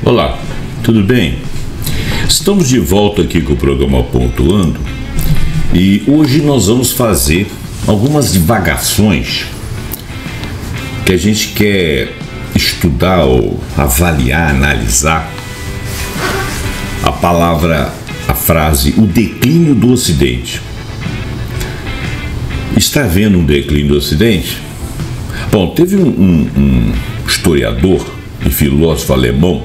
Olá, tudo bem? Estamos de volta aqui com o programa Pontuando e hoje nós vamos fazer algumas divagações que a gente quer estudar ou avaliar, analisar a frase o declínio do Ocidente. Está havendo um declínio do Ocidente? Bom, teve um historiador e filósofo alemão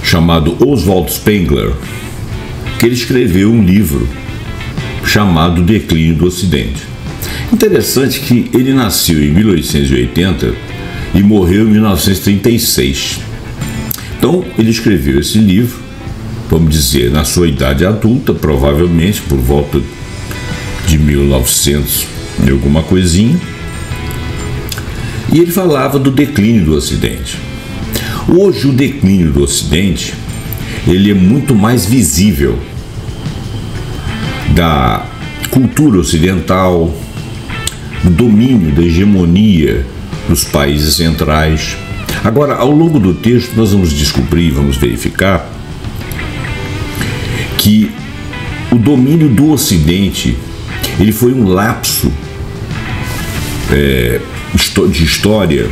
chamado Oswald Spengler, que ele escreveu um livro chamado Declínio do Ocidente. Interessante que ele nasceu em 1880 e morreu em 1936. Então, ele escreveu esse livro, vamos dizer, na sua idade adulta, provavelmente por volta de 1900 e alguma coisinha, e ele falava do declínio do Ocidente. Hoje o declínio do Ocidente, ele é muito mais visível da cultura ocidental, do domínio, da hegemonia dos países centrais. Agora, ao longo do texto, nós vamos descobrir, vamos verificar que o domínio do Ocidente, ele foi um lapso de história,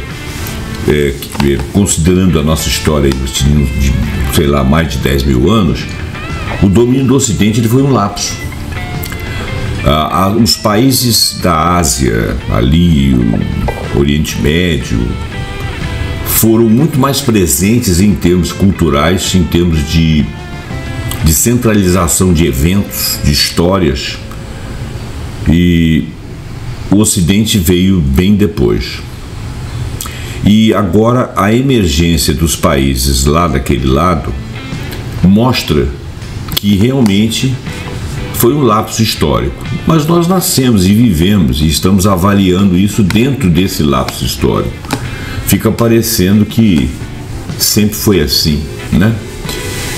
considerando a nossa história de, sei lá, mais de 10 mil anos. O domínio do Ocidente, ele foi um lapso. Os países da Ásia, ali, o Oriente Médio, foram muito mais presentes em termos culturais, em termos de centralização de eventos, de histórias, e o Ocidente veio bem depois. E agora a emergência dos países lá daquele lado mostra que realmente foi um lapso histórico. Mas nós nascemos e vivemos e estamos avaliando isso dentro desse lapso histórico. Fica parecendo que sempre foi assim, né?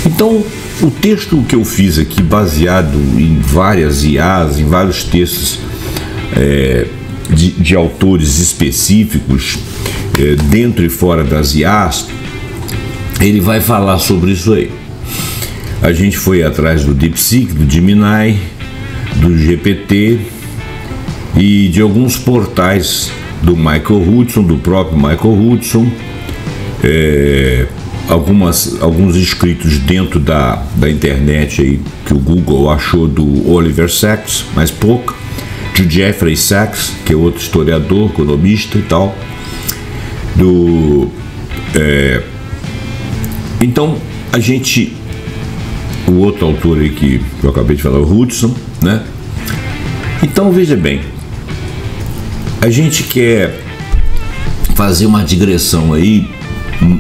Então, o texto que eu fiz aqui, baseado em várias IAs, em vários textos de autores específicos, dentro e fora das IAs, ele vai falar sobre isso aí. A gente foi atrás do DeepSeek, do Gemini, do GPT e de alguns portais do Michael Hudson, do próprio Michael Hudson, alguns escritos dentro da internet aí que o Google achou do Oliver Sacks, mas pouco, de Jeffrey Sachs, que é outro historiador, economista e tal. Então, o outro autor aí que eu acabei de falar, o Hudson, né? Então, veja bem, a gente quer fazer uma digressão aí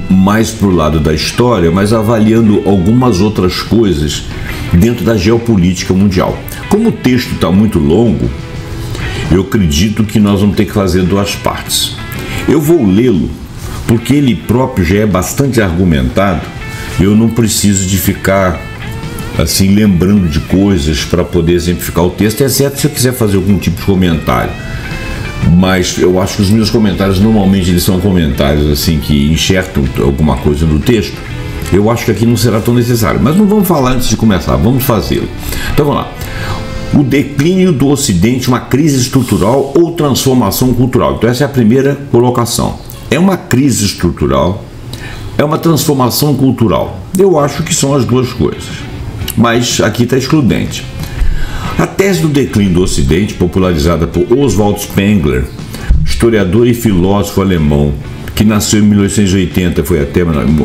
mais pro lado da história, mas avaliando algumas outras coisas dentro da geopolítica mundial. Como o texto está muito longo, eu acredito que nós vamos ter que fazer duas partes. Eu vou lê-lo porque ele próprio já é bastante argumentado. Eu não preciso de ficar assim lembrando de coisas para poder exemplificar o texto, exceto se eu quiser fazer algum tipo de comentário. Mas eu acho que os meus comentários normalmente eles são comentários assim que enxertam alguma coisa no texto. Eu acho que aqui não será tão necessário. Mas não vamos falar antes de começar, vamos fazê-lo. Então vamos lá. O declínio do Ocidente, uma crise estrutural ou transformação cultural. Então essa é a primeira colocação. É uma crise estrutural, é uma transformação cultural. Eu acho que são as duas coisas, mas aqui está excludente. A tese do declínio do Ocidente, popularizada por Oswald Spengler, historiador e filósofo alemão, que nasceu em 1880,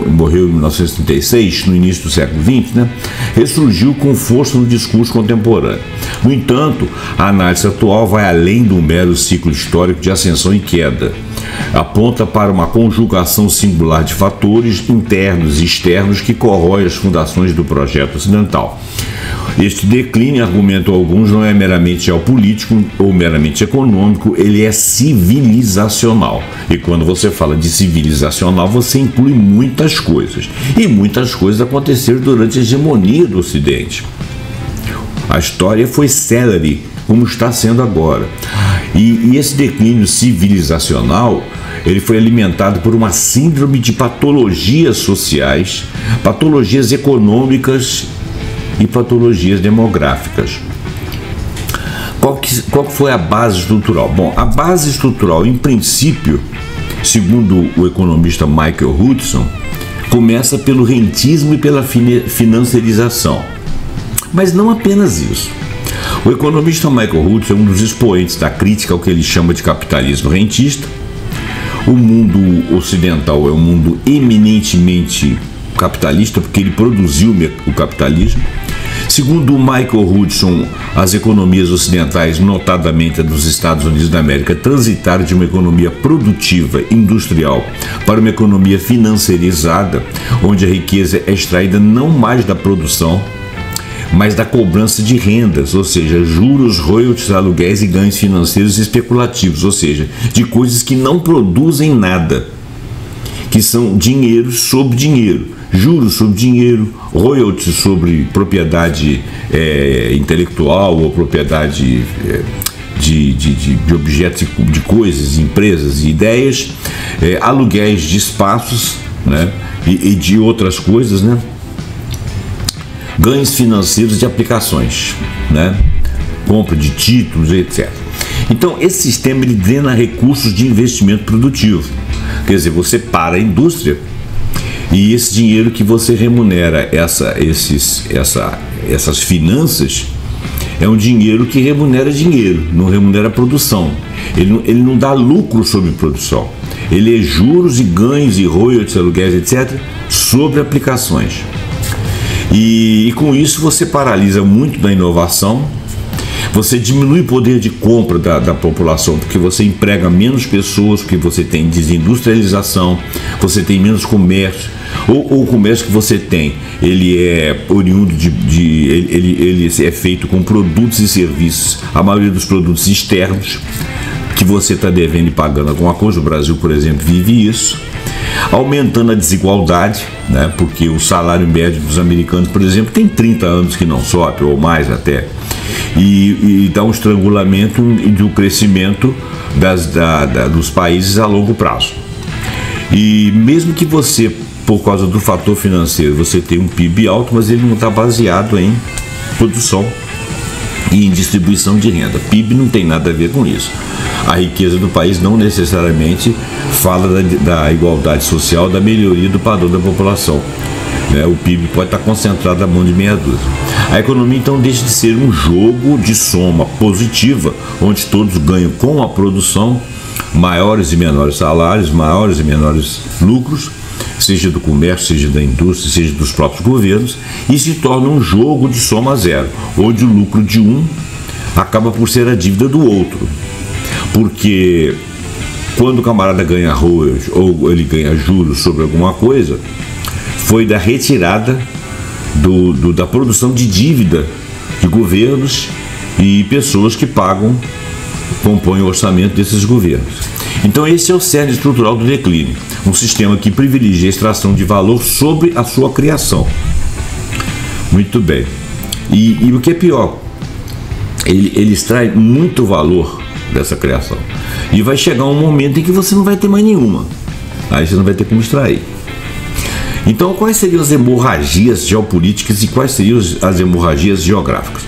morreu em 1936, no início do século XX, né? Ressurgiu com força no discurso contemporâneo. No entanto, a análise atual vai além do mero ciclo histórico de ascensão e queda. Aponta para uma conjugação singular de fatores internos e externos que corrói as fundações do projeto ocidental. Este declínio, argumentam alguns, não é meramente geopolítico ou meramente econômico, ele é civilizacional. E quando você fala de civilizacional, você inclui muitas coisas. E muitas coisas aconteceram durante a hegemonia do Ocidente. A história foi célere, como está sendo agora. E esse declínio civilizacional, ele foi alimentado por uma síndrome de patologias sociais, patologias econômicas e patologias demográficas. Qual foi a base estrutural? Bom, a base estrutural, em princípio, segundo o economista Michael Hudson, começa pelo rentismo e pela financiarização. Mas não apenas isso. O economista Michael Hudson é um dos expoentes da crítica ao que ele chama de capitalismo rentista. O mundo ocidental é um mundo eminentemente capitalista, porque ele produziu o capitalismo. Segundo o Michael Hudson, as economias ocidentais, notadamente a dos Estados Unidos da América, transitaram de uma economia produtiva, industrial, para uma economia financiarizada, onde a riqueza é extraída não mais da produção, mas da cobrança de rendas, ou seja, juros, royalties, aluguéis e ganhos financeiros especulativos, ou seja, de coisas que não produzem nada, que são dinheiro sobre dinheiro, juros sobre dinheiro, royalties sobre propriedade intelectual ou propriedade de objetos, de coisas, empresas e ideias, aluguéis de espaços, né, e de outras coisas, né? Ganhos financeiros de aplicações, né? Compra de títulos, etc. Então, esse sistema ele drena recursos de investimento produtivo. Quer dizer, você para a indústria e esse dinheiro que você remunera essas finanças é um dinheiro que remunera dinheiro, não remunera produção. Ele não dá lucro sobre produção. Ele é juros e ganhos e royalties, aluguéis, etc., sobre aplicações. E com isso você paralisa muito da inovação, você diminui o poder de compra da população, porque você emprega menos pessoas, porque você tem desindustrialização, você tem menos comércio, ou o comércio que você tem, ele é oriundo ele é feito com produtos e serviços, a maioria dos produtos externos, que você está devendo e pagando alguma coisa. O Brasil, por exemplo, vive isso. Aumentando a desigualdade, né? Porque o salário médio dos americanos, por exemplo, tem 30 anos que não sobe, ou mais até, e dá um estrangulamento do crescimento dos países a longo prazo. E mesmo que você, por causa do fator financeiro, você tenha um PIB alto, mas ele não está baseado em produção e em distribuição de renda. PIB não tem nada a ver com isso. A riqueza do país não necessariamente fala da igualdade social, da melhoria do padrão da população. O PIB pode estar concentrado na mão de meia dúzia. A economia então deixa de ser um jogo de soma positiva, onde todos ganham com a produção, maiores e menores salários, maiores e menores lucros, seja do comércio, seja da indústria, seja dos próprios governos, e se torna um jogo de soma zero, onde o lucro de um acaba por ser a dívida do outro. Porque quando o camarada ganha royalties ou ele ganha juros sobre alguma coisa, foi da retirada da produção de dívida de governos e pessoas que compõem o orçamento desses governos. Então esse é o cerne estrutural do declínio, um sistema que privilegia a extração de valor sobre a sua criação. Muito bem. E o que é pior, ele extrai muito valor dessa criação. E vai chegar um momento em que você não vai ter mais nenhuma. Aí você não vai ter como extrair. Então, quais seriam as hemorragias geopolíticas e quais seriam as hemorragias geográficas?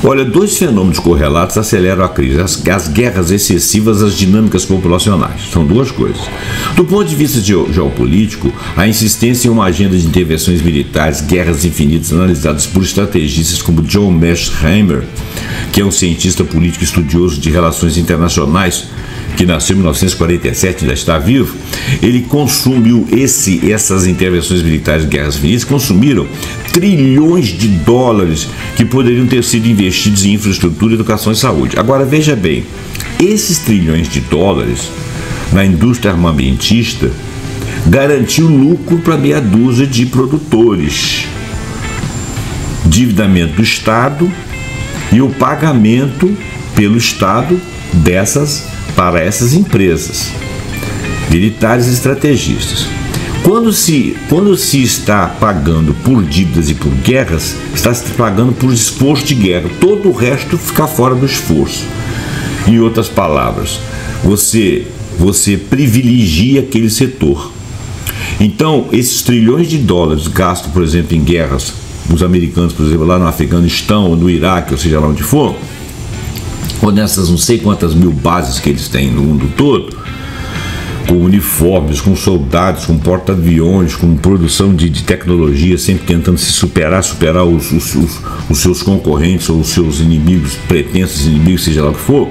Olha, dois fenômenos correlatos aceleram a crise: as guerras excessivas, as dinâmicas populacionais. São duas coisas. Do ponto de vista geopolítico, a insistência em uma agenda de intervenções militares, guerras infinitas, analisadas por estrategistas como John Mearsheimer, que é um cientista político estudioso de relações internacionais, que nasceu em 1947, ainda está vivo. Ele consumiu essas intervenções militares, guerras infinitas, consumiram trilhões de dólares que poderiam ter sido investidos em infraestrutura, educação e saúde. Agora, veja bem, esses trilhões de dólares na indústria armamentista garantiu lucro para meia dúzia de produtores, endividamento do Estado e o pagamento pelo Estado para essas empresas militares e estrategistas. Quando se está pagando por dívidas e por guerras, está se pagando por esforço de guerra. Todo o resto fica fora do esforço. Em outras palavras, você você privilegia aquele setor. Então, esses trilhões de dólares gastos, por exemplo, em guerras, os americanos, por exemplo, lá no Afeganistão, ou no Iraque, ou seja lá onde for, ou nessas não sei quantas mil bases que eles têm no mundo todo, com uniformes, com soldados, com porta-aviões, com produção de tecnologia, sempre tentando se superar os seus concorrentes ou os seus inimigos, pretensos inimigos, seja lá o que for.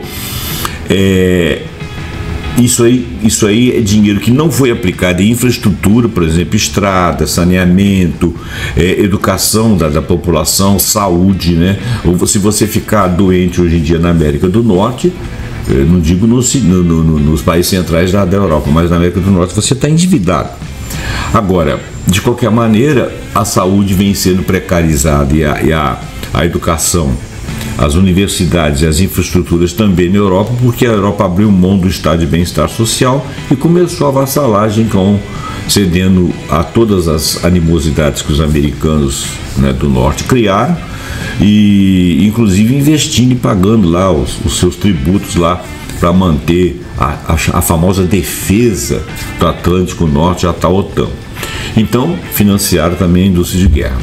Isso aí é dinheiro que não foi aplicado em infraestrutura, por exemplo, estrada, saneamento, educação da população, saúde, né? Ou se você ficar doente hoje em dia na América do Norte, não digo nos países centrais da Europa, mas na América do Norte você está endividado. Agora, de qualquer maneira, a saúde vem sendo precarizada e a educação, as universidades e as infraestruturas também na Europa, porque a Europa abriu mão do estado de bem-estar social e começou a vassalagem, cedendo a todas as animosidades que os americanos, né, do norte criaram, e inclusive investindo e pagando lá os seus tributos lá para manter a famosa defesa do Atlântico Norte, a tal OTAN. Então, financiaram também a indústria de guerra.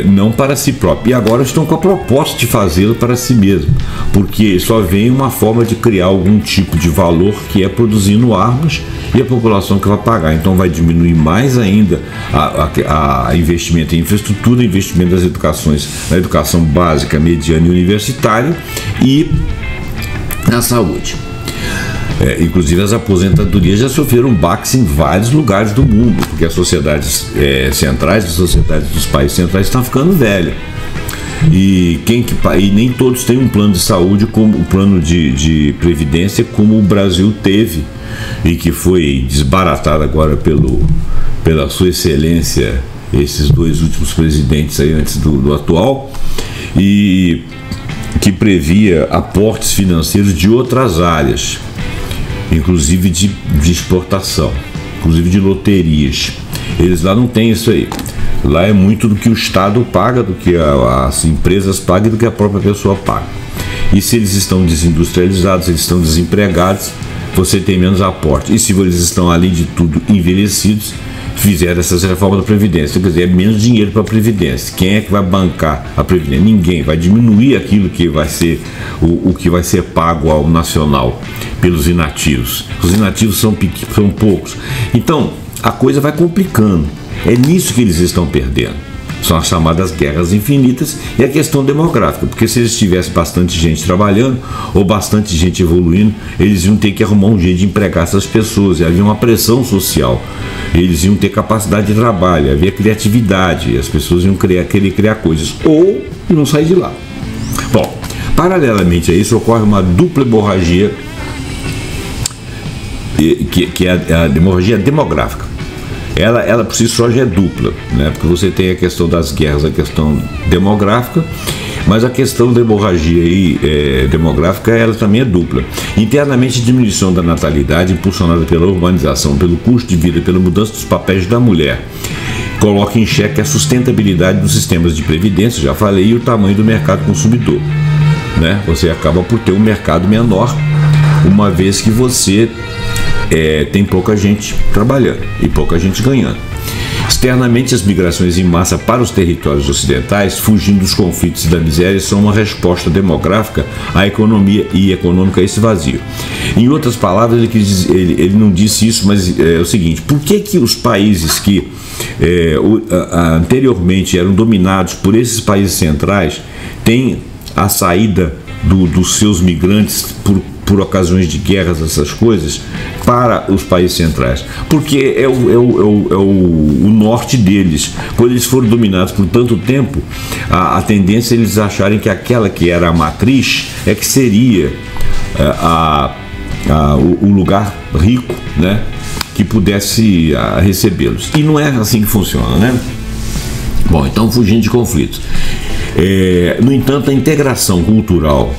Não para si próprio. E agora estão com a proposta de fazê-lo para si mesmo, porque só vem uma forma de criar algum tipo de valor, que é produzindo armas, e a população que vai pagar. Então vai diminuir mais ainda a investimento em infraestrutura, investimento nas educações, na educação básica, mediana e universitária, e na saúde. Inclusive as aposentadorias já sofreram baques em vários lugares do mundo, porque as sociedades centrais, as sociedades dos países centrais estão ficando velhas. E nem todos têm um plano de saúde, como o plano de previdência, como o Brasil teve, e que foi desbaratado agora pela sua excelência, esses dois últimos presidentes aí antes do atual, e que previa aportes financeiros de outras áreas, inclusive de exportação, inclusive de loterias. Eles lá não têm isso aí. Lá é muito do que o Estado paga, do que as empresas pagam e do que a própria pessoa paga. E se eles estão desindustrializados, eles estão desempregados, você tem menos aporte. E se eles estão, além de tudo, envelhecidos, fizeram essas reformas da Previdência. Quer dizer, é menos dinheiro para a Previdência. Quem é que vai bancar a Previdência? Ninguém. Vai diminuir aquilo que vai ser o que vai ser pago ao nacional pelos inativos. Os inativos são poucos. Então, a coisa vai complicando. É nisso que eles estão perdendo. São as chamadas guerras infinitas e a questão demográfica, porque se eles tivessem bastante gente trabalhando ou bastante gente evoluindo, eles iam ter que arrumar um jeito de empregar essas pessoas, e havia uma pressão social, eles iam ter capacidade de trabalho, havia criatividade, as pessoas iam querer criar coisas, ou não sair de lá. Bom, paralelamente a isso ocorre uma dupla hemorragia, que é a hemorragia demográfica. Ela por si só já é dupla, né? Porque você tem a questão das guerras, a questão demográfica, mas a questão da hemorragia demográfica, ela também é dupla. Internamente, a diminuição da natalidade, impulsionada pela urbanização, pelo custo de vida, pela mudança dos papéis da mulher, coloca em xeque a sustentabilidade dos sistemas de previdência, já falei, e o tamanho do mercado consumidor, né? Você acaba por ter um mercado menor, uma vez que você tem pouca gente trabalhando e pouca gente ganhando. Externamente, as migrações em massa para os territórios ocidentais, fugindo dos conflitos e da miséria, são uma resposta demográfica à economia e econômica a esse vazio. Em outras palavras, ele não disse isso, mas é o seguinte: por que os países que anteriormente eram dominados por esses países centrais têm a saída dos seus migrantes por ocasiões de guerras, essas coisas, para os países centrais? Porque é o norte deles. Quando eles foram dominados por tanto tempo, a tendência é eles acharem que aquela que era a matriz é que seria o lugar rico, né, que pudesse recebê-los. E não é assim que funciona, né? Bom, então, fugindo de conflitos. No entanto, a integração cultural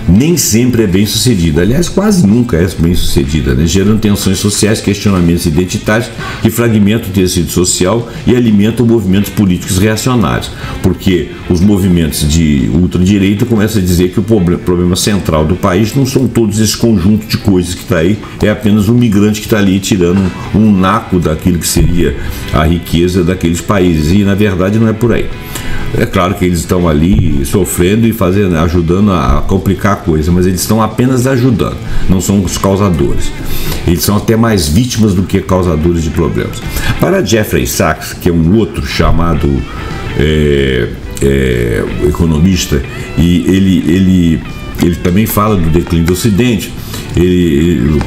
nem sempre é bem sucedida. Aliás, quase nunca é bem sucedida, né? Gerando tensões sociais, questionamentos identitários que fragmentam o tecido social e alimentam movimentos políticos reacionários. Porque os movimentos de ultradireita começam a dizer que o problema central do país não são todos esse conjunto de coisas que está aí, é apenas um migrante que está ali tirando um naco daquilo que seria a riqueza daqueles países. E, na verdade, não é por aí. É claro que eles estão ali sofrendo e ajudando a complicar a coisa, mas eles estão apenas ajudando, não são os causadores. Eles são até mais vítimas do que causadores de problemas. Para Jeffrey Sachs, que é um outro chamado economista, e ele também fala do declínio do Ocidente.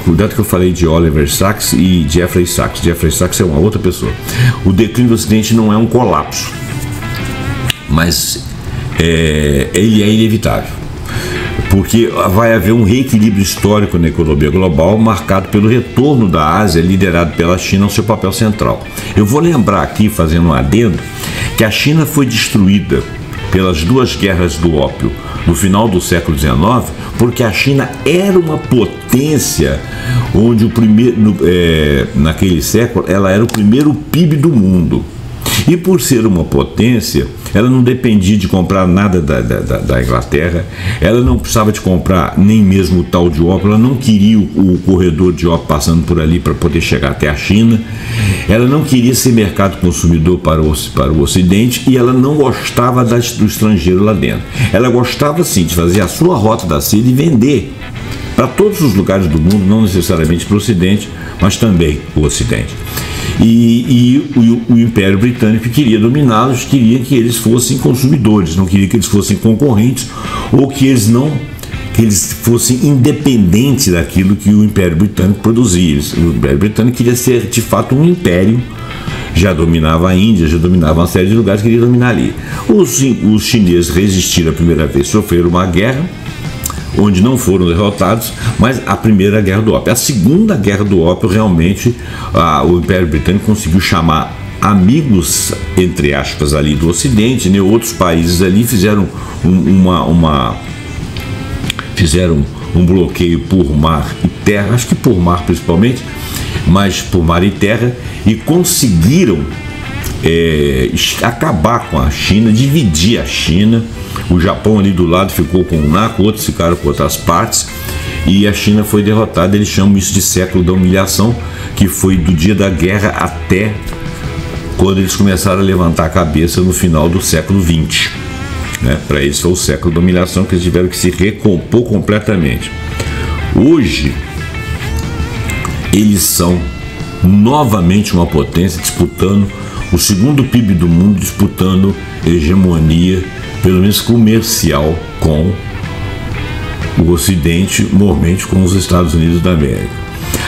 Cuidado que eu falei de Oliver Sacks e Jeffrey Sachs. Jeffrey Sachs é uma outra pessoa. O declínio do Ocidente não é um colapso, mas ele é inevitável, porque vai haver um reequilíbrio histórico na economia global marcado pelo retorno da Ásia, liderado pela China, ao seu papel central. Eu vou lembrar aqui, fazendo um adendo, que a China foi destruída pelas duas guerras do ópio no final do século XIX, porque a China era uma potência onde naquele século ela era o primeiro PIB do mundo. E por ser uma potência, ela não dependia de comprar nada da Inglaterra, ela não precisava de comprar nem mesmo o tal de ópio, ela não queria o corredor de ópio passando por ali para poder chegar até a China, ela não queria ser mercado consumidor para o Ocidente e ela não gostava do estrangeiro lá dentro. Ela gostava sim de fazer a sua rota da seda e vender para todos os lugares do mundo, não necessariamente para o Ocidente, mas também o Ocidente. E o Império Britânico queria dominá-los, queria que eles fossem consumidores, não queria que eles fossem concorrentes ou que eles fossem independentes daquilo que o Império Britânico produzia. O Império Britânico queria ser de fato um império, já dominava a Índia, já dominava uma série de lugares, queria dominar ali. Os chineses resistiram a primeira vez, sofreram uma guerra, onde não foram derrotados, mas a primeira guerra do ópio. A segunda guerra do ópio, realmente, o Império Britânico conseguiu chamar amigos, entre aspas, ali do Ocidente, né? Outros países ali fizeram fizeram um bloqueio por mar e terra, acho que por mar principalmente, mas por mar e terra, e conseguiram acabar com a China, dividir a China. O Japão ali do lado ficou com um naco, outros ficaram com outras partes, e a China foi derrotada. Eles chamam isso de século da humilhação, que foi do dia da guerra até quando eles começaram a levantar a cabeça no final do século XX. Né? Para eles foi o século da humilhação, que eles tiveram que se recompor completamente. Hoje, eles são novamente uma potência, disputando o segundo PIB do mundo, disputando hegemonia, pelo menos comercial, com o Ocidente, normalmente com os Estados Unidos da América.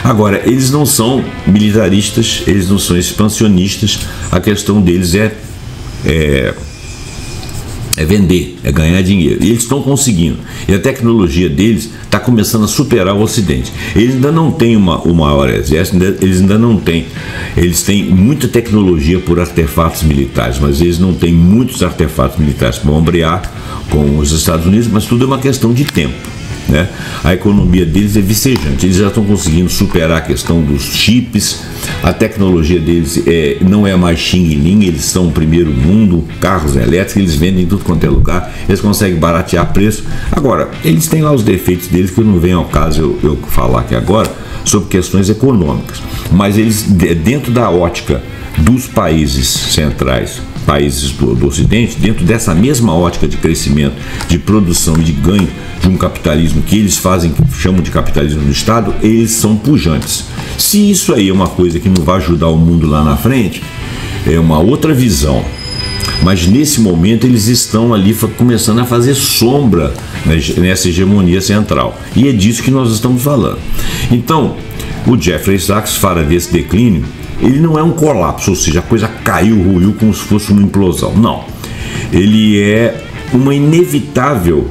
Agora, eles não são militaristas, eles não são expansionistas, a questão deles é vender, é ganhar dinheiro. E eles estão conseguindo. E a tecnologia deles está começando a superar o Ocidente. Eles ainda não têm o maior exército, eles ainda não têm. Eles têm muita tecnologia por artefatos militares, mas eles não têm muitos artefatos militares para ombrear com os Estados Unidos, mas tudo é uma questão de tempo. Né? A economia deles é vicejante, eles já estão conseguindo superar a questão dos chips, a tecnologia deles não é mais xing-ling, eles são o primeiro mundo, carros elétricos, eles vendem em tudo quanto é lugar, eles conseguem baratear preço. Agora, eles têm lá os defeitos deles, que não vem ao caso eu falar aqui agora, sobre questões econômicas, mas eles, dentro da ótica dos países centrais, países do Ocidente, dentro dessa mesma ótica de crescimento, de produção e de ganho de um capitalismo que eles chamam de capitalismo do Estado, eles são pujantes. Se isso aí é uma coisa que não vai ajudar o mundo lá na frente, é uma outra visão. Mas nesse momento eles estão ali começando a fazer sombra nessa hegemonia central. E é disso que nós estamos falando. Então, o Jeffrey Sachs fala desse declínio. Ele não é um colapso, ou seja, a coisa caiu, ruiu como se fosse uma implosão. Não. Ele é uma inevitável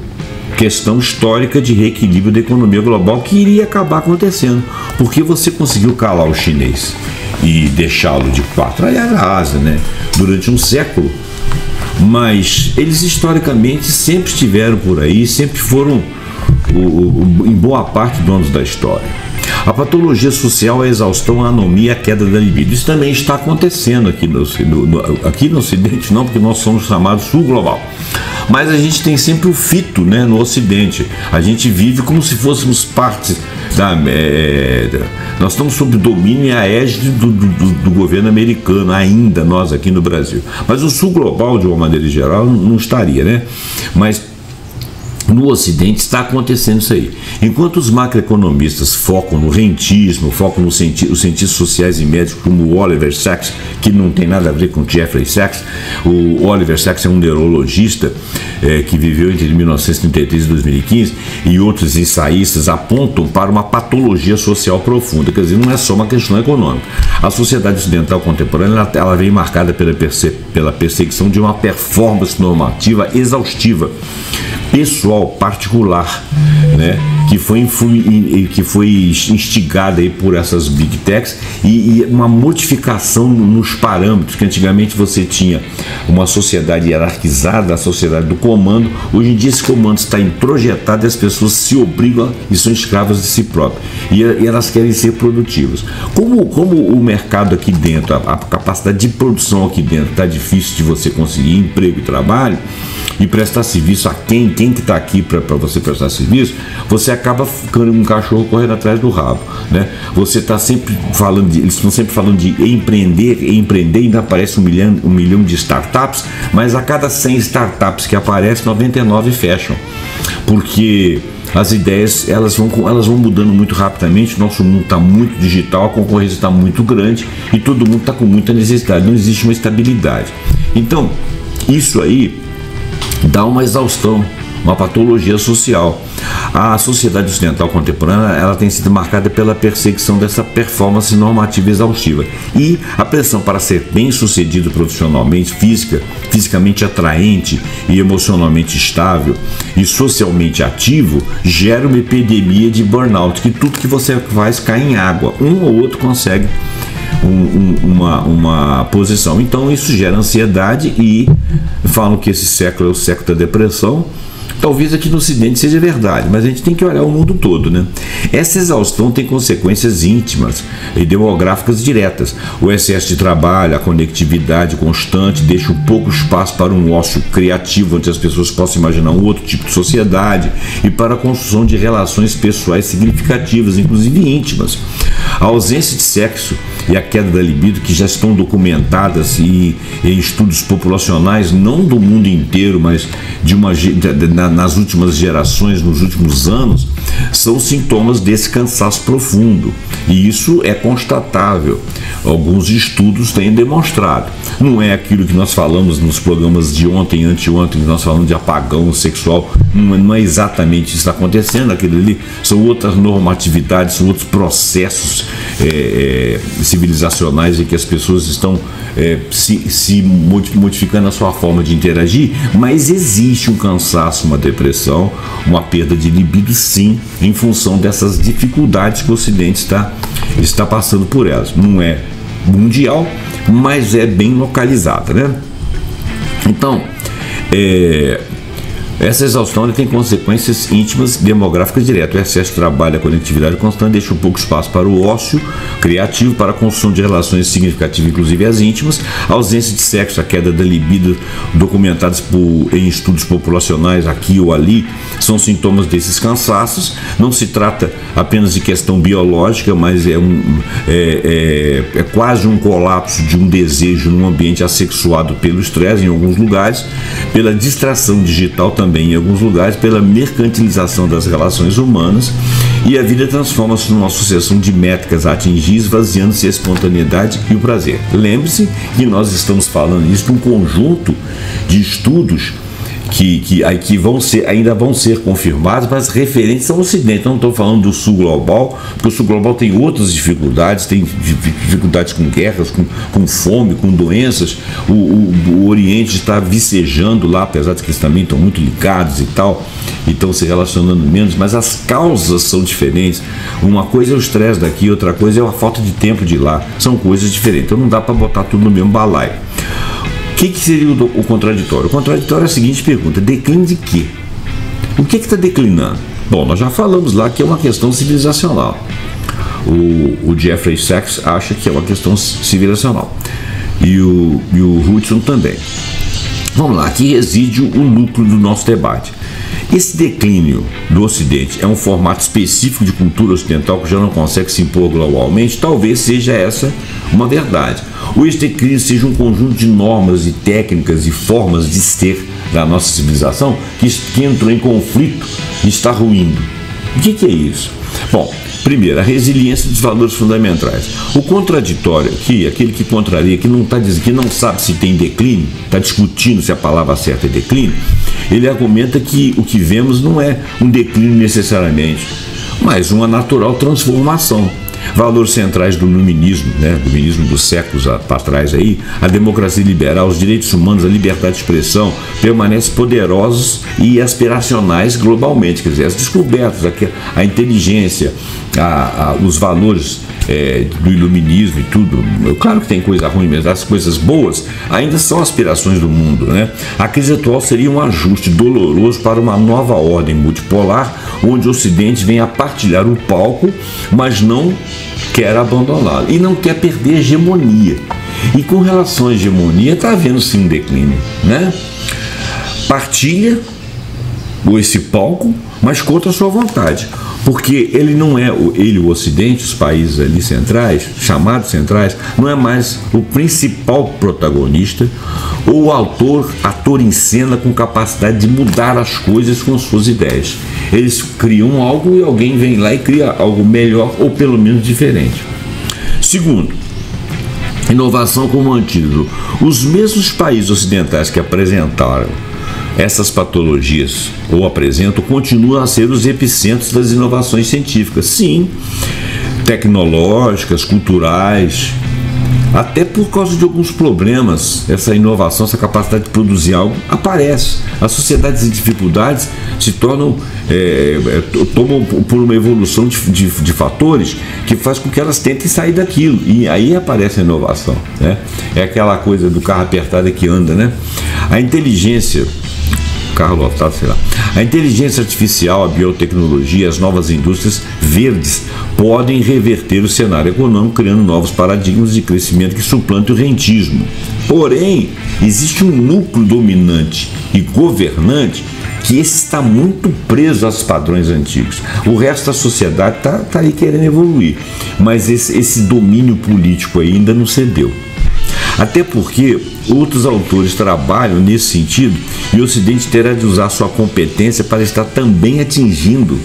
questão histórica de reequilíbrio da economia global que iria acabar acontecendo. Porque você conseguiu calar o chinês e deixá-lo de pátria à Ásia, né? Durante um século. Mas eles historicamente sempre estiveram por aí, sempre foram em boa parte, donos da história. A patologia social é a exaustão, a anomia, a queda da libido. Isso também está acontecendo aqui no Ocidente, não, porque nós somos chamados sul global. Mas a gente tem sempre o fito, né, no Ocidente. A gente vive como se fôssemos parte nós estamos sob o domínio e a égide do governo americano, ainda nós aqui no Brasil. Mas o sul global, de uma maneira geral, não estaria, né? Mas no Ocidente está acontecendo isso aí. Enquanto os macroeconomistas focam no rentismo, focam os cientistas sociais e médicos, como o Oliver Sacks, que não tem nada a ver com Jeffrey Sachs. O Oliver Sacks é um neurologista que viveu entre 1933 e 2015, e outros ensaístas apontam para uma patologia social profunda. Quer dizer, não é só uma questão econômica. A sociedade ocidental contemporânea ela vem marcada pela perseguição de uma performance normativa exaustiva, pessoal, particular, né, que foi instigada aí por essas big techs e uma modificação nos parâmetros, que antigamente você tinha uma sociedade hierarquizada, a sociedade do comando. Hoje em dia esse comando está introjetado e as pessoas se obrigam e são escravas de si próprias, e elas querem ser produtivas. Como o mercado aqui dentro, a capacidade de produção aqui dentro está difícil de você conseguir emprego e trabalho e prestar serviço a quem que está aqui para você prestar serviço, você acaba ficando um cachorro correndo atrás do rabo, né? Você está sempre falando eles estão sempre falando de empreender, ainda aparece um milhão de startups, mas a cada 100 startups que aparecem, 99 fecham, porque as ideias elas vão mudando muito rapidamente. O nosso mundo está muito digital, a concorrência está muito grande e todo mundo está com muita necessidade, não existe uma estabilidade. Então, isso aí dá uma exaustão, uma patologia social. A sociedade ocidental contemporânea ela tem sido marcada pela perseguição dessa performance normativa exaustiva, e a pressão para ser bem sucedido profissionalmente, fisicamente atraente e emocionalmente estável e socialmente ativo gera uma epidemia de burnout, que tudo que você faz cai em água, um ou outro consegue uma posição. Então isso gera ansiedade, e falam que esse século é o século da depressão. Talvez aqui no Ocidente seja verdade, mas a gente tem que olhar o mundo todo, né? Essa exaustão tem consequências íntimas e demográficas diretas. O excesso de trabalho, a conectividade constante deixa um pouco espaço para um ócio criativo, onde as pessoas possam imaginar um outro tipo de sociedade, e para a construção de relações pessoais significativas, inclusive íntimas. A ausência de sexo e a queda da libido, que já estão documentadas em estudos populacionais, não do mundo inteiro, mas nas últimas gerações, nos últimos anos, são sintomas desse cansaço profundo, e isso é constatável. Alguns estudos têm demonstrado. Não é aquilo que nós falamos nos programas de ontem e anteontem, que nós falamos de apagão sexual, não é exatamente isso que está acontecendo. Aquilo ali são outras normatividades, são outros processos civilizacionais em que as pessoas estão se modificando a sua forma de interagir, mas existe um cansaço, uma depressão, uma perda de libido, sim, em função dessas dificuldades que o Ocidente está passando por elas. Não é mundial, mas é bem localizada, né? Então, essa exaustão tem consequências íntimas demográficas diretas. O excesso de trabalho, a conectividade constante deixa um pouco espaço para o ócio criativo, para a construção de relações significativas, inclusive as íntimas. A ausência de sexo, a queda da libido, documentadas em estudos populacionais aqui ou ali, são sintomas desses cansaços. Não se trata apenas de questão biológica, mas é quase um colapso de um desejo num ambiente assexuado pelo estresse em alguns lugares, pela distração digital também em alguns lugares, pela mercantilização das relações humanas, e a vida transforma-se numa sucessão de métricas a atingir, esvaziando-se a espontaneidade e o prazer. Lembre-se que nós estamos falando isso de um conjunto de estudos que ainda vão ser confirmados, mas referentes ao Ocidente. Não estou falando do Sul Global, porque o Sul Global tem outras dificuldades, tem dificuldades com guerras, com fome, com doenças. O Oriente está vicejando lá, apesar de que eles também estão muito ligados e tal, e estão se relacionando menos, mas as causas são diferentes. Uma coisa é o estresse daqui, outra coisa é a falta de tempo de lá. São coisas diferentes, então não dá para botar tudo no mesmo balaio. O que seria o contraditório? O contraditório é a seguinte pergunta: declínio de quê? O que está declinando? Bom, nós já falamos lá que é uma questão civilizacional. O Jeffrey Sachs acha que é uma questão civilizacional. E o Hudson também. Vamos lá, aqui reside o núcleo do nosso debate. Esse declínio do Ocidente é um formato específico de cultura ocidental que já não consegue se impor globalmente? Talvez seja essa uma verdade. Ou esse declínio seja um conjunto de normas e técnicas e formas de ser da nossa civilização que entrou em conflito e está ruindo. O que é isso? Bom, primeiro, a resiliência dos valores fundamentais. O contraditório aqui, aquele que contraria, que não está dizendo, que não sabe se tem declínio, está discutindo se a palavra certa é declínio, ele argumenta que o que vemos não é um declínio necessariamente, mas uma natural transformação. Valores centrais do iluminismo, do iluminismo dos séculos para trás aí, a democracia liberal, os direitos humanos, a liberdade de expressão, permanecem poderosos e aspiracionais globalmente. Quer dizer, as descobertas, a inteligência, os valores do iluminismo e tudo, claro que tem coisa ruim, mas as coisas boas ainda são aspirações do mundo, né? A crise atual seria um ajuste doloroso para uma nova ordem multipolar, onde o Ocidente vem a partilhar o palco, mas não quer abandoná-lo e não quer perder a hegemonia. E com relação à hegemonia, está havendo sim um declínio, né? Partilha esse palco, mas contra a sua vontade. Porque ele não é, o Ocidente, os países ali centrais, chamados centrais, não é mais o principal protagonista ou o ator em cena com capacidade de mudar as coisas com suas ideias. Eles criam algo e alguém vem lá e cria algo melhor ou pelo menos diferente. Segundo, inovação como antídoto. Os mesmos países ocidentais que apresentaram essas patologias ou apresentam continuam a ser os epicentros das inovações científicas, sim, tecnológicas, culturais, até por causa de alguns problemas. Essa inovação, essa capacidade de produzir algo aparece. As sociedades em dificuldades se tornam, tomam por uma evolução de fatores que faz com que elas tentem sair daquilo, e aí aparece a inovação, né? É aquela coisa do carro apertado que anda, né? A inteligência, carro lotado, sei lá. A inteligência artificial, a biotecnologia, as novas indústrias verdes podem reverter o cenário econômico, criando novos paradigmas de crescimento que suplantem o rentismo. Porém, existe um núcleo dominante e governante que esse está muito preso aos padrões antigos. O resto da sociedade está aí querendo evoluir, mas esse domínio político aí ainda não cedeu. Até porque outros autores trabalham nesse sentido e o Ocidente terá de usar sua competência para estar também atingindo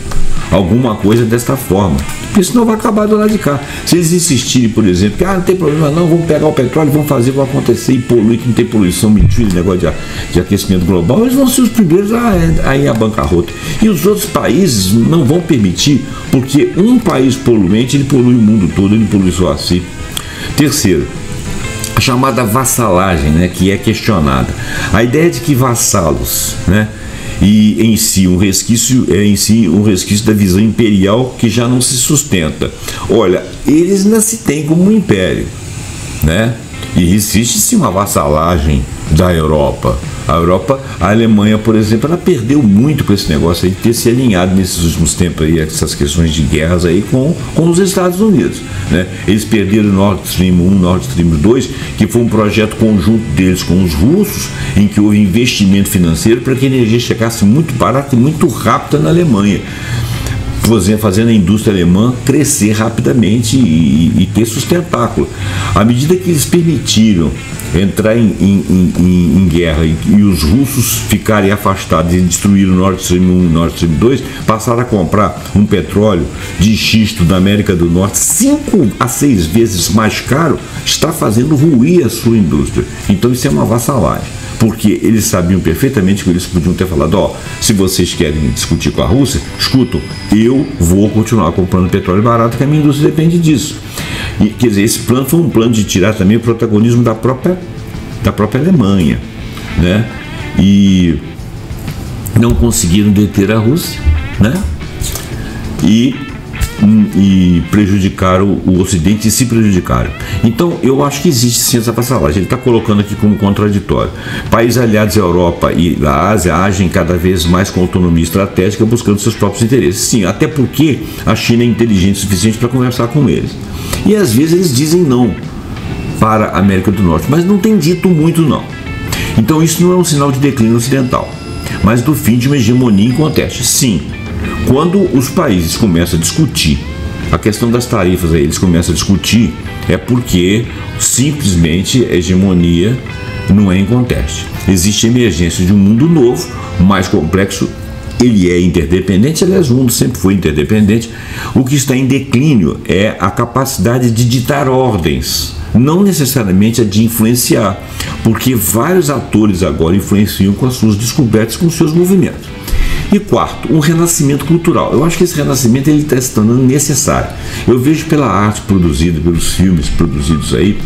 alguma coisa desta forma. Porque senão vai acabar do lado de cá. Se eles insistirem, por exemplo, que não tem problema não, vamos pegar o petróleo, vamos fazer, vai acontecer e poluir, que não tem poluição, mentira, negócio de aquecimento global, eles vão ser os primeiros a ir à bancarrota. E os outros países não vão permitir, porque um país poluente, ele polui o mundo todo, ele polui só assim. Terceiro, a chamada vassalagem, né, que é questionada. A ideia de que vassalos, né, e em si um resquício da visão imperial que já não se sustenta. Olha, eles ainda se têm como um império, né? E existe-se uma vassalagem da Europa. A Alemanha, por exemplo, ela perdeu muito com esse negócio aí de ter se alinhado nesses últimos tempos aí, essas questões de guerras aí com os Estados Unidos, né? Eles perderam o Nord Stream 1, Nord Stream 2, que foi um projeto conjunto deles com os russos, em que houve investimento financeiro para que a energia chegasse muito barata e muito rápida na Alemanha, fazendo a indústria alemã crescer rapidamente e ter sustentáculo. À medida que eles permitiram entrar em guerra e os russos ficarem afastados e destruíram o Nord Stream 1 e o Nord Stream 2, passaram a comprar um petróleo de xisto da América do Norte 5 a 6 vezes mais caro, está fazendo ruir a sua indústria. Então isso é uma vassalagem, porque eles sabiam perfeitamente que eles podiam ter falado, se vocês querem discutir com a Rússia, escutam, eu vou continuar comprando petróleo barato, que a minha indústria depende disso. E, quer dizer, esse plano foi um plano de tirar também o protagonismo da própria Alemanha, né? E não conseguiram deter a Rússia, né? E e prejudicaram o Ocidente e se prejudicaram. Então, eu acho que existe sim essa vassalagem. Ele está colocando aqui como contraditório. Países aliados à Europa e à Ásia agem cada vez mais com autonomia estratégica, buscando seus próprios interesses. Sim, até porque a China é inteligente o suficiente para conversar com eles. E às vezes eles dizem não para a América do Norte, mas não tem dito muito não. Então, isso não é um sinal de declínio ocidental, mas do fim de uma hegemonia em conteste. Sim. Quando os países começam a discutir a questão das tarifas, eles começam a discutir, é porque simplesmente a hegemonia não é em conteste. Existe a emergência de um mundo novo, mais complexo, ele é interdependente, aliás, o mundo sempre foi interdependente. O que está em declínio é a capacidade de ditar ordens, não necessariamente a de influenciar, porque vários atores agora influenciam com as suas descobertas, com os seus movimentos. E quarto, um renascimento cultural. Eu acho que esse renascimento ele está se tornando necessário. Eu vejo pela arte produzida, pelos filmes produzidos aí,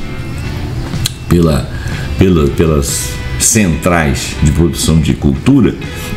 pelas centrais de produção de cultura,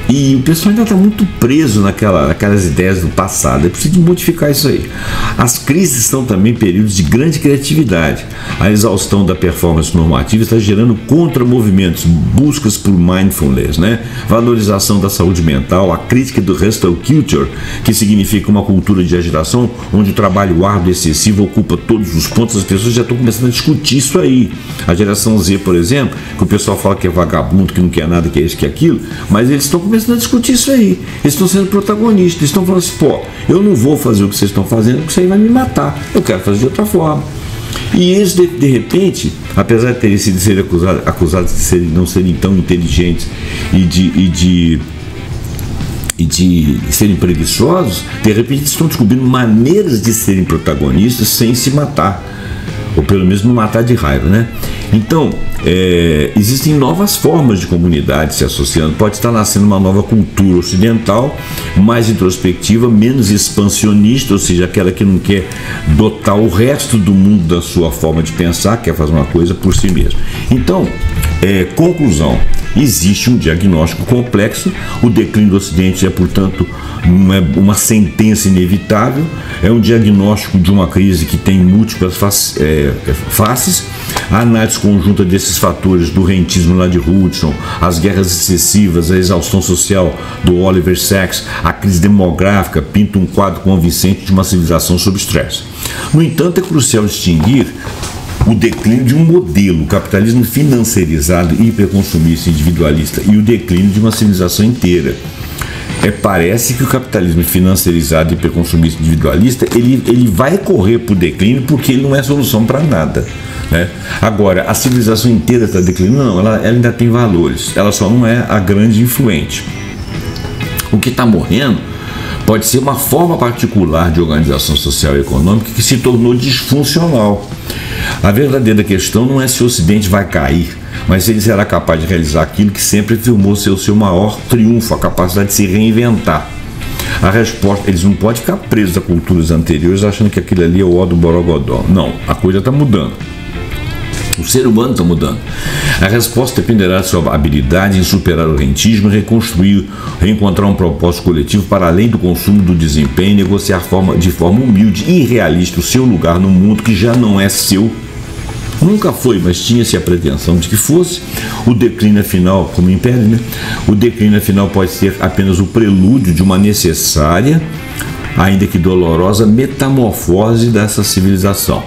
e o pessoal ainda está muito preso naquelas ideias do passado. É preciso modificar isso aí. As crises são também períodos de grande criatividade. A exaustão da performance normativa está gerando contramovimentos, buscas por mindfulness, né? Valorização da saúde mental, a crítica do hustle culture, que significa uma cultura de agitação onde o trabalho árduo e excessivo ocupa todos os pontos. As pessoas já estão começando a discutir isso aí. A geração Z, por exemplo, que o pessoal fala que é vagabundo, que não quer nada, que é isso, que é aquilo, mas eles estão começando a discutir isso aí. Eles estão sendo protagonistas, eles estão falando assim, pô, eu não vou fazer o que vocês estão fazendo, porque isso aí vai me matar, eu quero fazer de outra forma. E eles, de repente, apesar de terem sido acusados de não serem tão inteligentes e de serem preguiçosos, de repente estão descobrindo maneiras de serem protagonistas sem se matar, ou pelo menos não matar de raiva, né? Então, existem novas formas de comunidade se associando. Pode estar nascendo uma nova cultura ocidental, mais introspectiva, menos expansionista, ou seja, aquela que não quer dotar o resto do mundo da sua forma de pensar, quer fazer uma coisa por si mesmo. Então, conclusão. Existe um diagnóstico complexo, o declínio do Ocidente é, portanto, uma sentença inevitável, é um diagnóstico de uma crise que tem múltiplas faces. A análise conjunta desses fatores, do rentismo lá de Hudson, as guerras excessivas, a exaustão social do Oliver Sacks, a crise demográfica, pinta um quadro convincente de uma civilização sob estresse. No entanto, é crucial distinguir o declínio de um modelo, o capitalismo financeirizado, hiperconsumista, individualista, e o declínio de uma civilização inteira. Parece que o capitalismo financeirizado, hiperconsumista, individualista, ele vai correr para o declínio porque ele não é solução para nada, né? Agora, a civilização inteira está declinando? Não, ela ainda tem valores, ela só não é a grande influente. O que está morrendo pode ser uma forma particular de organização social e econômica que se tornou disfuncional. A verdadeira questão não é se o Ocidente vai cair, mas se ele será capaz de realizar aquilo que sempre afirmou ser o seu maior triunfo, a capacidade de se reinventar. A resposta, eles não podem ficar presos a culturas anteriores achando que aquilo ali é o ó do borogodó. Não, a coisa está mudando. O ser humano está mudando. A resposta dependerá de sua habilidade em superar o rentismo, reencontrar um propósito coletivo para além do consumo, do desempenho, negociar de forma humilde e realista o seu lugar no mundo que já não é seu. Nunca foi, mas tinha-se a pretensão de que fosse. O declínio final, como impede, né? O declínio final pode ser apenas o prelúdio de uma necessária, ainda que dolorosa, metamorfose dessa civilização,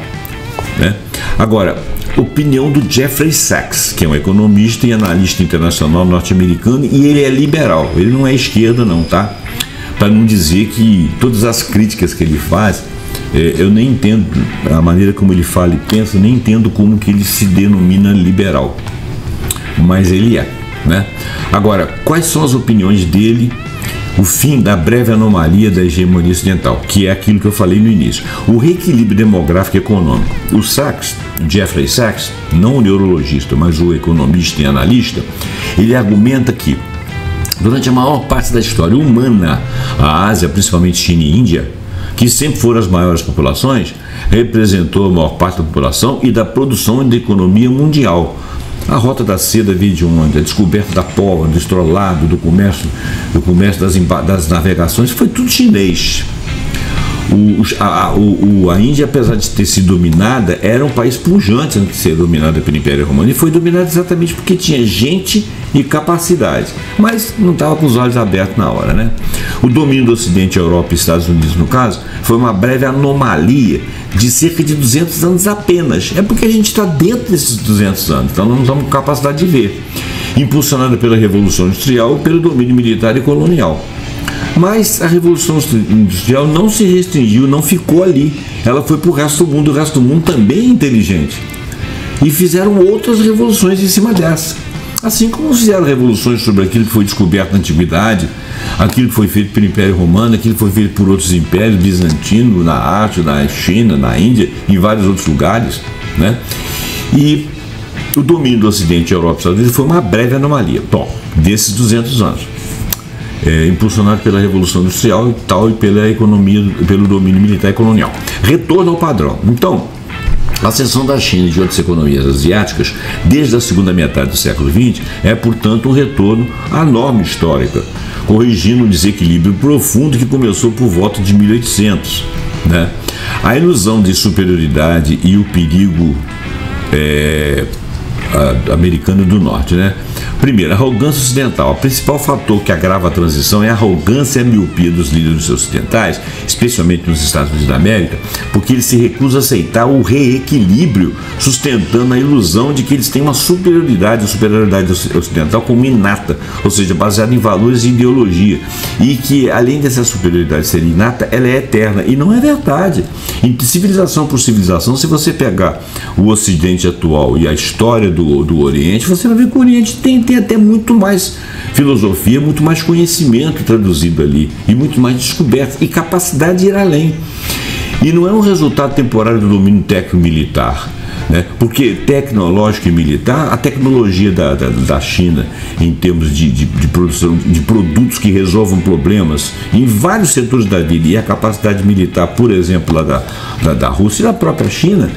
né? Agora, opinião do Jeffrey Sachs, que é um economista e analista internacional norte-americano, e ele é liberal, ele não é esquerda não, tá? Para não dizer que todas as críticas que ele faz, eu nem entendo a maneira como ele fala e pensa, nem entendo como que ele se denomina liberal, mas ele é, né? Agora, quais são as opiniões dele? O fim da breve anomalia da hegemonia ocidental, que é aquilo que eu falei no início, o reequilíbrio demográfico e econômico. O Sachs, Jeffrey Sachs, não o neurologista, mas o economista e analista, ele argumenta que durante a maior parte da história humana, a Ásia, principalmente China e Índia, que sempre foram as maiores populações, representou a maior parte da população e da produção e da economia mundial. A rota da seda veio de onde? A descoberta da pólvora, do estrolado, do comércio das navegações, foi tudo chinês. A Índia, apesar de ter sido dominada, era um país pujante antes de ser dominada pelo Império Romano, e foi dominada exatamente porque tinha gente e capacidade, mas não estava com os olhos abertos na hora, né? O domínio do Ocidente, Europa e Estados Unidos, no caso, foi uma breve anomalia de cerca de 200 anos apenas. É porque a gente está dentro desses 200 anos, então não estamos com capacidade de ver. Impulsionada pela Revolução Industrial e pelo domínio militar e colonial. Mas a Revolução Industrial não se restringiu, não ficou ali. Ela foi para o resto do mundo. O resto do mundo também é inteligente. E fizeram outras revoluções em cima dessa. Assim como fizeram revoluções sobre aquilo que foi descoberto na Antiguidade, aquilo que foi feito pelo Império Romano, aquilo que foi feito por outros impérios, bizantino, na arte, na China, na Índia, em vários outros lugares, né? E o domínio do Ocidente, Europa e Estados Unidos foi uma breve anomalia. Bom, desses 200 anos. Impulsionado pela Revolução Industrial e tal, e pela economia, pelo domínio militar e colonial. Retorno ao padrão. Então, a ascensão da China e de outras economias asiáticas, desde a segunda metade do século XX, é, portanto, um retorno à norma histórica, corrigindo um desequilíbrio profundo que começou por volta de 1800. Né? A ilusão de superioridade e o perigo americano do norte, né? Primeiro, a arrogância ocidental. O principal fator que agrava a transição é a arrogância e a miopia dos líderes ocidentais, especialmente nos Estados Unidos da América, porque eles se recusam a aceitar o reequilíbrio, sustentando a ilusão de que eles têm uma superioridade ocidental como inata, ou seja, baseada em valores e ideologia, e que, além dessa superioridade ser inata, ela é eterna, e não é verdade. Em civilização por civilização, se você pegar o Ocidente atual e a história do Oriente, você vai ver que o Oriente tem até muito mais filosofia, muito mais conhecimento traduzido ali, e muito mais descoberta, e capacidade de ir além. E não é um resultado temporário do domínio técnico-militar, né? Porque tecnológico e militar, a tecnologia da China, em termos de produção de produtos que resolvam problemas em vários setores da vida, e a capacidade militar, por exemplo, lá da Rússia e da própria China,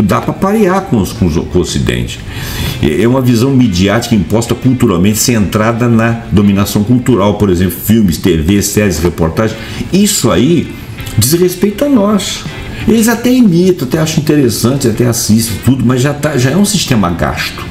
dá para parear com o Ocidente. É uma visão midiática imposta culturalmente, centrada na dominação cultural, por exemplo, filmes, TV, séries, reportagens. Isso aí diz respeito a nós. Eles até imitam, até acham interessante, até assistem tudo, mas já é um sistema gasto.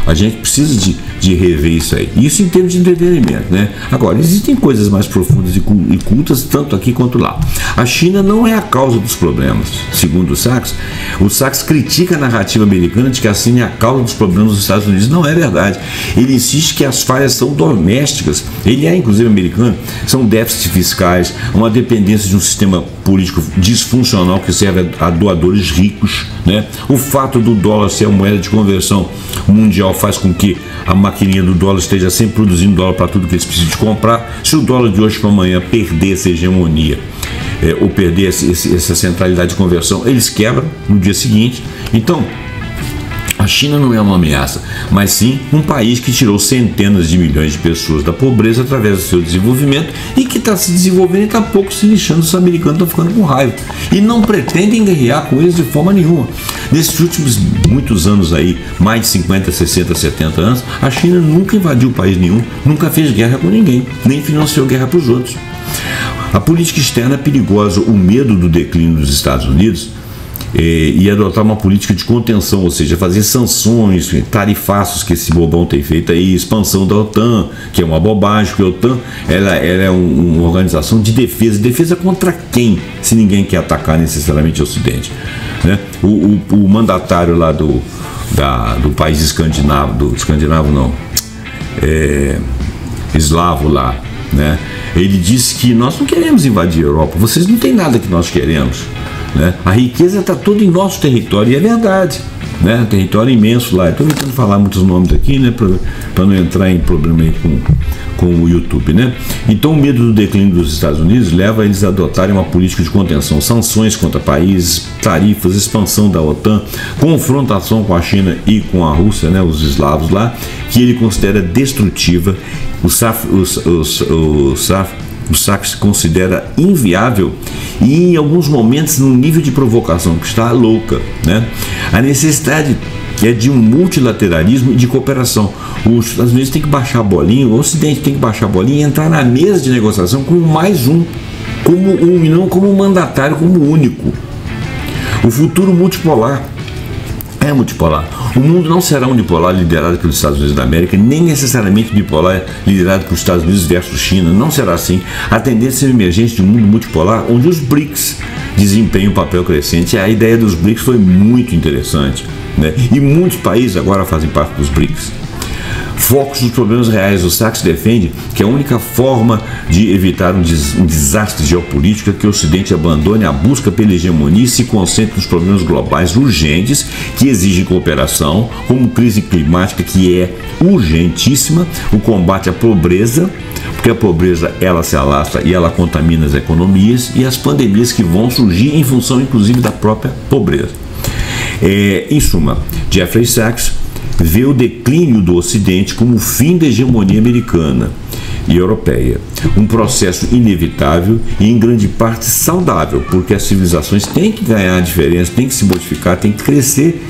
A gente precisa de rever isso aí. Isso em termos de entretenimento, né? Agora, existem coisas mais profundas e cultas, tanto aqui quanto lá. A China não é a causa dos problemas, segundo o Sachs. O Sachs critica a narrativa americana de que a China é a causa dos problemas dos Estados Unidos. Não é verdade. Ele insiste que as falhas são domésticas. Ele é, inclusive, americano. São déficits fiscais, uma dependência de um sistema político disfuncional que serve a doadores ricos, né? O fato do dólar ser a moeda de conversão mundial faz com que a maquininha do dólar esteja sempre produzindo dólar para tudo que eles precisam de comprar. Se o dólar de hoje para amanhã perder essa hegemonia, ou perder essa centralidade de conversão, eles quebram no dia seguinte. Então, a China não é uma ameaça, mas sim um país que tirou centenas de milhões de pessoas da pobreza através do seu desenvolvimento, e que está se desenvolvendo e está pouco se lixando. Os americanos estão ficando com raiva e não pretendem guerrear com eles de forma nenhuma. Nesses últimos muitos anos aí, mais de 50, 60, 70 anos, a China nunca invadiu país nenhum, nunca fez guerra com ninguém, nem financiou guerra para os outros. A política externa é perigosa. O medo do declínio dos Estados Unidos e adotar uma política de contenção, ou seja, fazer sanções, tarifaços que esse bobão tem feito aí, expansão da OTAN, que é uma bobagem, porque a OTAN ela é uma organização de defesa. Defesa contra quem, se ninguém quer atacar necessariamente o Ocidente, né? O mandatário lá do país escandinavo, eslavo lá, né? Ele disse que nós não queremos invadir a Europa, vocês não têm nada que nós queremos, né? A riqueza está toda em nosso território, e é verdade, né? Território imenso lá. Estou tentando falar muitos nomes aqui, né? Para não entrar em problema aí com o YouTube, né? Então, o medo do declínio dos Estados Unidos leva eles a adotarem uma política de contenção, sanções contra países, tarifas, expansão da OTAN, confrontação com a China e com a Rússia, né? Os eslavos lá, que ele considera destrutiva. O Sachs considera inviável e, em alguns momentos, num nível de provocação que está louca, né? A necessidade é de um multilateralismo e de cooperação. Os Estados Unidos têm que baixar a bolinha, o Ocidente tem que baixar a bolinha e entrar na mesa de negociação com mais um e não como mandatário, como único. O futuro multipolar é multipolar. O mundo não será unipolar liderado pelos Estados Unidos da América, nem necessariamente bipolar liderado pelos Estados Unidos versus China. Não será assim. A tendência é a emergência de um mundo multipolar onde os BRICS desempenham um papel crescente. A ideia dos BRICS foi muito interessante, né? E muitos países agora fazem parte dos BRICS. Focos nos problemas reais. O Sachs defende que a única forma de evitar um desastre geopolítico é que o Ocidente abandone a busca pela hegemonia e se concentre nos problemas globais urgentes que exigem cooperação, como crise climática, que é urgentíssima, o combate à pobreza, porque a pobreza ela se alastra e ela contamina as economias, e as pandemias que vão surgir em função inclusive da própria pobreza. Em suma, Jeffrey Sachs vê o declínio do Ocidente como o fim da hegemonia americana e europeia. Um processo inevitável e em grande parte saudável, porque as civilizações têm que ganhar a diferença, têm que se modificar, têm que crescer.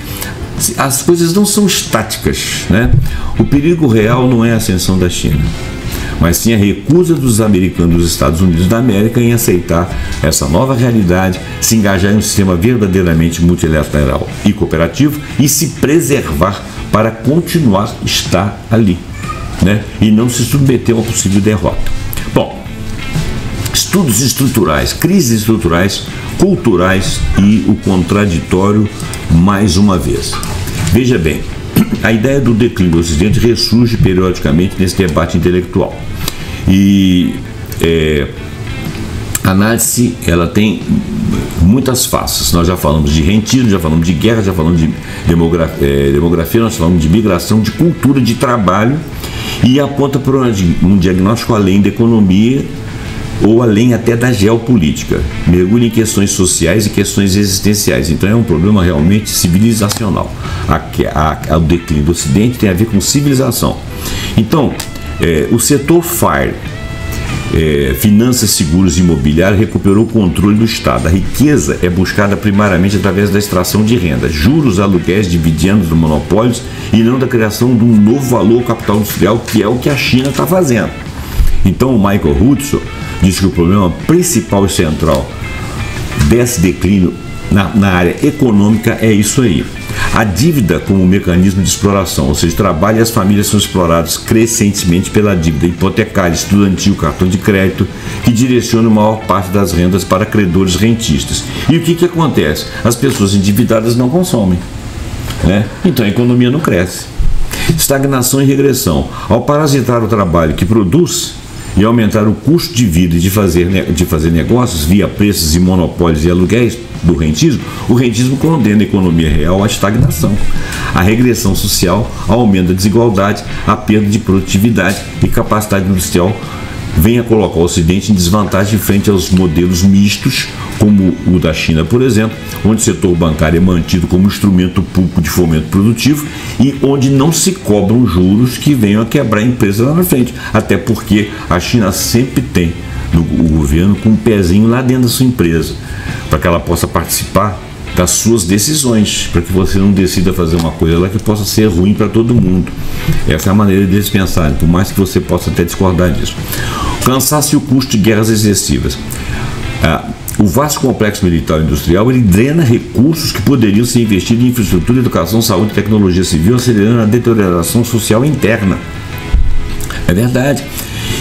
As coisas não são estáticas, né? O perigo real não é a ascensão da China, mas sim a recusa dos americanos, dos Estados Unidos da América, em aceitar essa nova realidade, se engajar em um sistema verdadeiramente multilateral e cooperativo e se preservar para continuar a estar ali, né? E não se submeter a uma possível derrota. Bom, estudos estruturais, crises estruturais, culturais e o contraditório mais uma vez. Veja bem, a ideia do declínio do Ocidente ressurge periodicamente nesse debate intelectual. E a análise, ela tem muitas faces. Nós já falamos de rentismo, já falamos de guerra, já falamos de demografia, nós falamos de migração, de cultura, de trabalho, e aponta para um diagnóstico além da economia ou além até da geopolítica. Mergulha em questões sociais e questões existenciais. Então é um problema realmente civilizacional. O declínio do Ocidente tem a ver com civilização. Então, o setor FAIR, finanças, seguros e imobiliário, recuperou o controle do Estado. A riqueza é buscada primariamente através da extração de renda, juros, aluguéis, dividendos dos monopólios, e não da criação de um novo valor ao capital industrial, que é o que a China está fazendo. Então o Michael Hudson diz que o problema principal e central desse declínio na área econômica é isso aí. A dívida como mecanismo de exploração, ou seja, trabalho e as famílias são exploradas crescentemente pela dívida hipotecária, estudantil, cartão de crédito, que direciona a maior parte das rendas para credores rentistas. E o que acontece? As pessoas endividadas não consomem, né? Então a economia não cresce. Estagnação e regressão. Ao parasitar o trabalho que produz e aumentar o custo de vida e de fazer negócios via preços e monopólios e aluguéis do rentismo, o rentismo condena a economia real à estagnação, a regressão social, ao aumento da desigualdade, a perda de produtividade e capacidade industrial, vem a colocar o Ocidente em desvantagem frente aos modelos mistos, como o da China, por exemplo, onde o setor bancário é mantido como instrumento público de fomento produtivo e onde não se cobram juros que venham a quebrar a empresa lá na frente, até porque a China sempre tem o governo com um pezinho lá dentro da sua empresa, para que ela possa participar das suas decisões, para que você não decida fazer uma coisa lá que possa ser ruim para todo mundo. Essa é a maneira deles pensarem, por mais que você possa até discordar disso. Cansaço e o custo de guerras excessivas. O vasto complexo militar e industrial, ele drena recursos que poderiam ser investidos em infraestrutura, educação, saúde e tecnologia civil, acelerando a deterioração social interna. É verdade.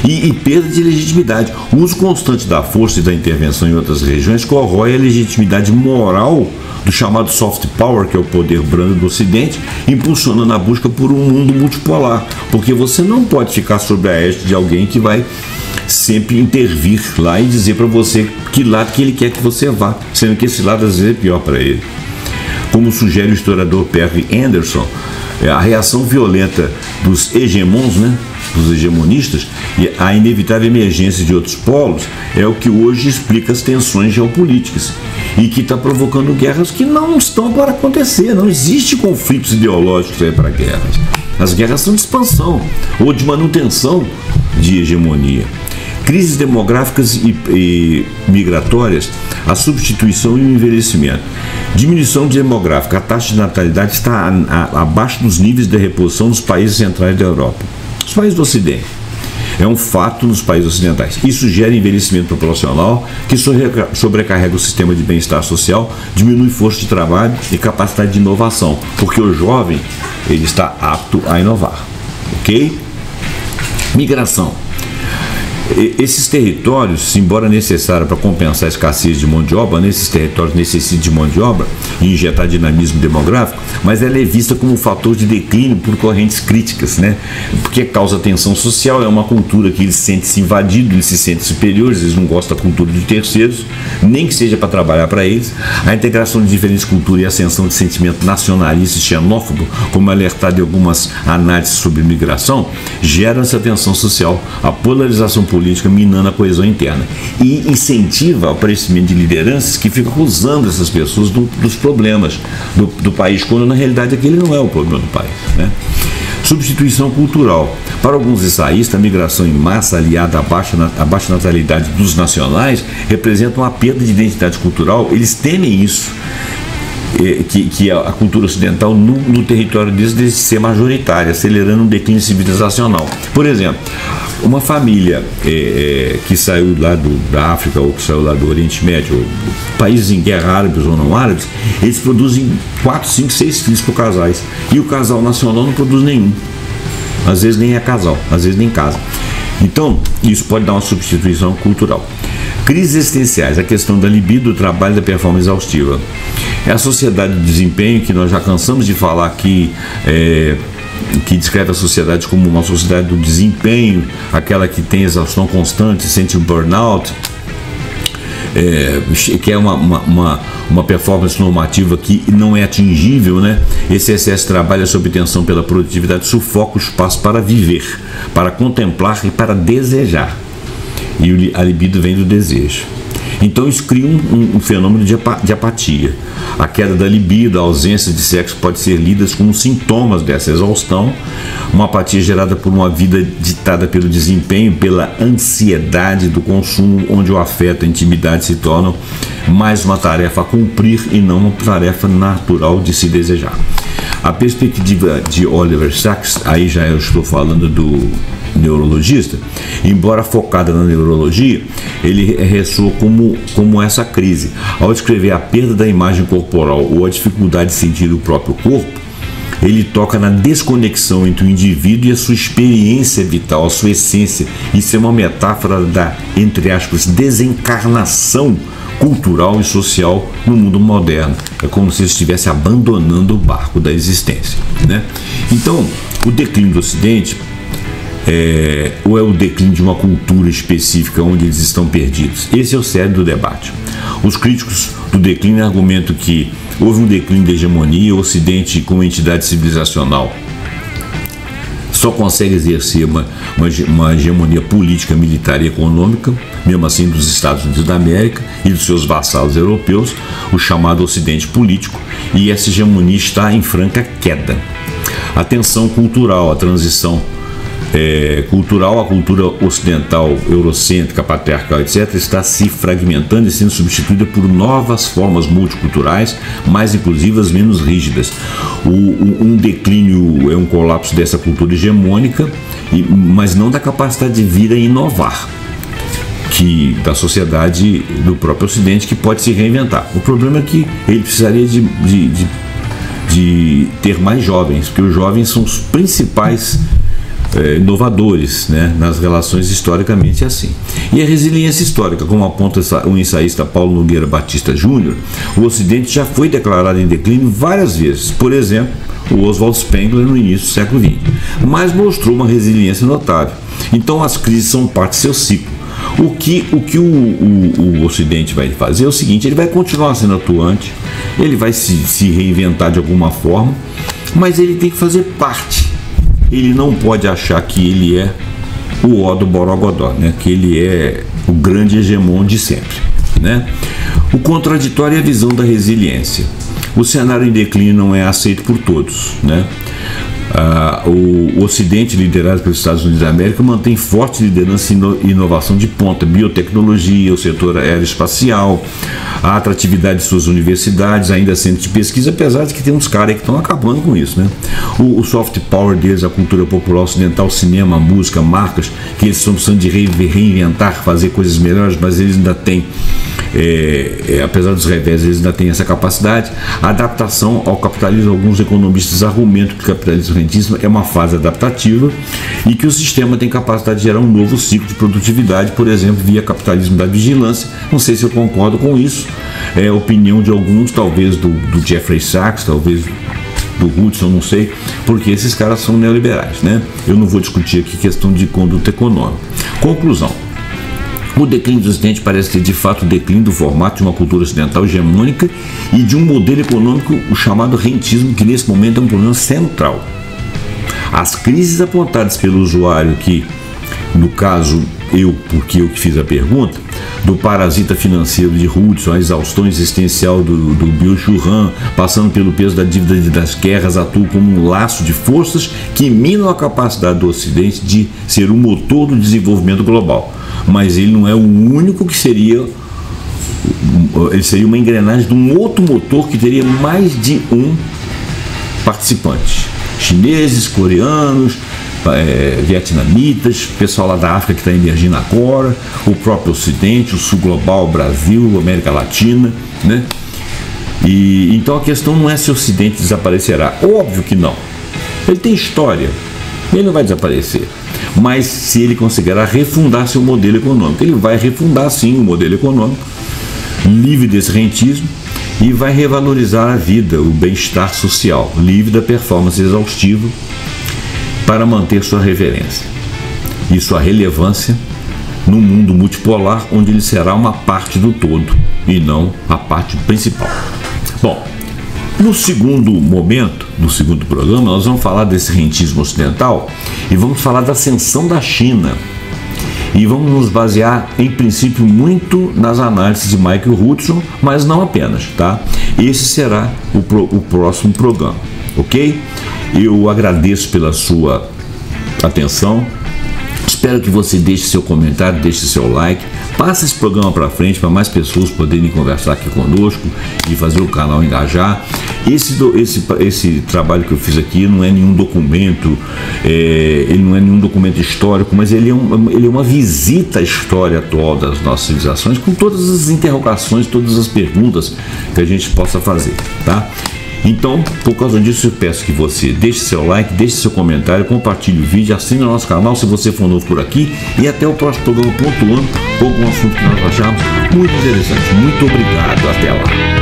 E perda de legitimidade. O uso constante da força e da intervenção em outras regiões corrói a legitimidade moral do chamado soft power, que é o poder brando do Ocidente, impulsionando a busca por um mundo multipolar, porque você não pode ficar sob a égide de alguém que vai sempre intervir lá e dizer para você que lado que ele quer que você vá, sendo que esse lado às vezes é pior para ele. Como sugere o historiador Perry Anderson, a reação violenta dos hegemons, né, dos hegemonistas, e a inevitável emergência de outros polos é o que hoje explica as tensões geopolíticas e que está provocando guerras que não estão para acontecer. Não existe conflitos ideológicos aí para guerras. As guerras são de expansão ou de manutenção de hegemonia. Crises demográficas e migratórias, a substituição e o envelhecimento. Diminuição demográfica. A taxa de natalidade está abaixo dos níveis de reposição dos países centrais da Europa, os países do Ocidente. É um fato nos países ocidentais. Isso gera envelhecimento populacional, que sobrecarrega o sistema de bem-estar social, diminui força de trabalho e capacidade de inovação, porque o jovem ele está apto a inovar. Ok? Migração. Esses territórios, embora necessário para compensar a escassez de mão de obra, nesses territórios necessitam de mão de obra e injetar dinamismo demográfico, mas ela é vista como um fator de declínio por correntes críticas, né? Porque causa tensão social, é uma cultura que eles sentem-se invadidos, eles se sentem superiores, eles não gostam da cultura de terceiros, nem que seja para trabalhar para eles. A integração de diferentes culturas e a ascensão de sentimento nacionalista e xenófobo, como alertado em algumas análises sobre migração, geram essa tensão social, a polarização política minando a coesão interna e incentiva o aparecimento de lideranças que ficam acusando essas pessoas dos problemas do país, quando na realidade aquele não é o problema do país, né? Substituição cultural. Para alguns ensaístas, a migração em massa aliada à baixa natalidade dos nacionais representa uma perda de identidade cultural. Eles temem isso, que a cultura ocidental no território deles deve ser majoritária, acelerando um declínio civilizacional. Por exemplo, uma família que saiu lá da África ou que saiu lá do Oriente Médio, países em guerra, árabes ou não árabes, eles produzem 4, 5, 6 filhos por casais. E o casal nacional não produz nenhum. Às vezes nem é casal, às vezes nem casa. Então, isso pode dar uma substituição cultural. Crises existenciais, a questão da libido, do trabalho, da performance exaustiva. É a sociedade do desempenho, que nós já cansamos de falar aqui, que descreve a sociedade como uma sociedade do desempenho, aquela que tem exaustão constante, sente o burnout, que é uma performance normativa que não é atingível, né? Esse excesso de trabalho, essa obtenção pela produtividade, sufoca o espaço para viver, para contemplar e para desejar. E a libido vem do desejo. Então isso cria um fenômeno de apatia. A queda da libido, a ausência de sexo pode ser lidas como sintomas dessa exaustão, uma apatia gerada por uma vida ditada pelo desempenho, pela ansiedade do consumo, onde o afeto e a intimidade se tornam mais uma tarefa a cumprir e não uma tarefa natural de se desejar. A perspectiva de Oliver Sacks, aí já eu estou falando do neurologista, embora focada na neurologia, ele ressoa como essa crise. Ao descrever a perda da imagem corporal ou a dificuldade de sentir o próprio corpo, ele toca na desconexão entre o indivíduo e a sua experiência vital, a sua essência. Isso é uma metáfora da, entre aspas, desencarnação cultural e social no mundo moderno. É como se ele estivesse abandonando o barco da existência, né? Então, o declínio do Ocidente ou é o declínio de uma cultura específica onde eles estão perdidos? Esse é o cerne do debate. Os críticos do declínio argumentam que houve um declínio da hegemonia, o Ocidente, como entidade civilizacional, só consegue exercer uma hegemonia política, militar e econômica, mesmo assim dos Estados Unidos da América e dos seus vassalos europeus, o chamado Ocidente político, e essa hegemonia está em franca queda. A tensão cultural, a transição cultural, a cultura ocidental, eurocêntrica, patriarcal, etc., está se fragmentando e sendo substituída por novas formas multiculturais, mais inclusivas, menos rígidas. Um declínio é um colapso dessa cultura hegemônica, mas não da capacidade de vir a inovar, da sociedade do próprio Ocidente, que pode se reinventar. O problema é que ele precisaria de ter mais jovens, porque os jovens são os principais inovadores, né, nas relações historicamente assim. E a resiliência histórica, como aponta o ensaísta Paulo Nogueira Batista Júnior, o Ocidente já foi declarado em declínio várias vezes. Por exemplo, o Oswald Spengler no início do século XX, mas mostrou uma resiliência notável. Então as crises são parte do seu ciclo. O que o Ocidente vai fazer é o seguinte: ele vai continuar sendo atuante, ele vai se reinventar de alguma forma, mas ele tem que fazer parte. Ele não pode achar que ele é o ó do Borogodó, né? Que ele é o grande hegemon de sempre, né? O contraditório é a visão da resiliência. O cenário em declínio não é aceito por todos, né? O Ocidente, liderado pelos Estados Unidos da América, mantém forte liderança em inovação de ponta, biotecnologia, o setor aeroespacial, a atratividade de suas universidades, ainda centros de pesquisa, apesar de que tem uns caras que estão acabando com isso, né? O soft power deles, a cultura popular ocidental, o cinema, a música, marcas, que eles estão precisando de reinventar, fazer coisas melhores, mas eles ainda têm, apesar dos revés, eles ainda têm essa capacidade. A adaptação ao capitalismo, alguns economistas argumentam que o capitalismo rentíssimo é uma fase adaptativa e que o sistema tem capacidade de gerar um novo ciclo de produtividade, por exemplo, via capitalismo da vigilância. Não sei se eu concordo com isso, é a opinião de alguns, talvez do Jeffrey Sachs, talvez do Hudson, não sei, porque esses caras são neoliberais, né? Eu não vou discutir aqui questão de conduta econômica. Conclusão: o declínio do Ocidente parece ter de fato o declínio do formato de uma cultura ocidental hegemônica e de um modelo econômico, o chamado rentismo, que nesse momento é um problema central. As crises apontadas pelo usuário, que no caso porque eu que fiz a pergunta, do parasita financeiro de Hudson, a exaustão existencial do Byung-Chul Han, passando pelo peso da dívida das guerras, atuam como um laço de forças que minam a capacidade do Ocidente de ser o motor do desenvolvimento global. Mas ele não é o único que seria, ele seria uma engrenagem de um outro motor que teria mais de um participante. Chineses, coreanos, vietnamitas, pessoal lá da África que está emergindo agora, o próprio Ocidente, o Sul Global, o Brasil, a América Latina, né? E então a questão não é se o Ocidente desaparecerá. Óbvio que não. Ele tem história, ele não vai desaparecer. Mas se ele conseguirá refundar seu modelo econômico, ele vai refundar sim o modelo econômico, livre desse rentismo, e vai revalorizar a vida, o bem-estar social, livre da performance exaustiva, para manter sua reverência e sua relevância num mundo multipolar, onde ele será uma parte do todo e não a parte principal. Bom, no segundo momento, no segundo programa, nós vamos falar desse rentismo ocidental e vamos falar da ascensão da China. E vamos nos basear, em princípio, muito nas análises de Michael Hudson, mas não apenas, tá? Esse será o próximo programa, ok? Eu agradeço pela sua atenção, espero que você deixe seu comentário, deixe seu like, passe esse programa para frente para mais pessoas poderem conversar aqui conosco e fazer o canal engajar. Esse trabalho que eu fiz aqui não é nenhum documento, ele não é nenhum documento histórico, mas ele é uma visita à história atual das nossas civilizações, com todas as interrogações, todas as perguntas que a gente possa fazer, tá? Então, por causa disso, eu peço que você deixe seu like, deixe seu comentário, compartilhe o vídeo, assine o nosso canal se você for novo por aqui e até o próximo programa pontuando com algum assunto que nós acharmos muito interessante. Muito obrigado, até lá.